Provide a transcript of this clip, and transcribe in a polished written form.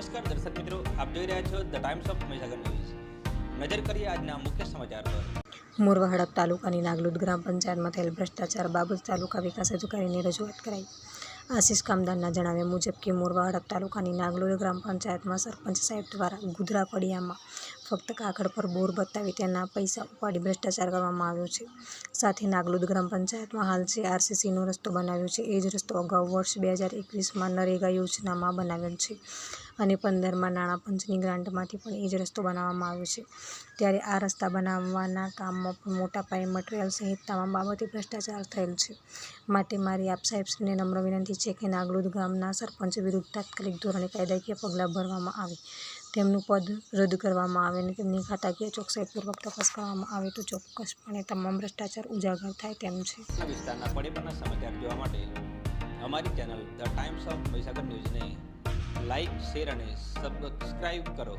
નમસ્કાર દર્શક મિત્રો, આપ જોઈ રહ્યા છો the times of Mahisagar news. નજર કરીએ આજના મુખ્ય સમાચાર પર। મોરવા હડપ તાલુકાની નાગલુદ ગ્રામ પંચાયતમાં થયેલ ભ્રષ્ટાચાર બાબત તાલુકા વિકાસ અધિકારીની રજૂઆત કરાઈ। આશીષ કામદારના જણાવ્યા મુજબ કે મોરવા હડપ તાલુકાની નાગલુદ ગ્રામ પંચાયતમાં સરપંચ સાહેબ દ્વારા ગુદરા પડિયામાં ફક્ત કાગળ પર બોર બતાવી તેના પૈસા ઉપાડી ભ્રષ્ટાચાર કરવામાં આવ્યો છે। સાથે નાગલુદ ગ્રામ પંચાયતમાં હાલ જે આરસીસીનો રસ્તો બનાવ્યો છે એ જ રસ્તો અગાઉ વર્ષ 2021માં નરેગા યોજનામાં બનાવેલ છે અને 15માં નાણાં પંચની ગ્રાન્ટમાંથી પણ એ જ રસ્તો બનાવવામાં આવ્યો છે। ત્યારે આ રસ્તા બનાવવાના કામમાં પણ મોટા પાયે મટીરિયલ સહિત તમામ બાબતે ભ્રષ્ટાચાર થયેલ છે। માટે મારી આપ સાહેબશ્રીને નમ્ર વિનંતી છે કે નાગલુદ ગામના સરપંચ વિરુદ્ધ તાત્કાલિક ધોરણે કાયદાકીય પગલાં ભરવામાં આવે, તેમનું પદ રદ કરવામાં આવે અને તેમની ખાતાકીય ચોકસાઈપૂર્વક તપાસ કરવામાં આવે તો ચોક્કસપણે તમામ ભ્રષ્ટાચાર ઉજાગર થાય તેમ છે। વિસ્તારના પડેપણના સમાચાર જોવા માટે અમારી channel the times of Mahisagar ન્યૂઝને લાઇક, શેર અને સબસ્ક્રાઇબ કરો।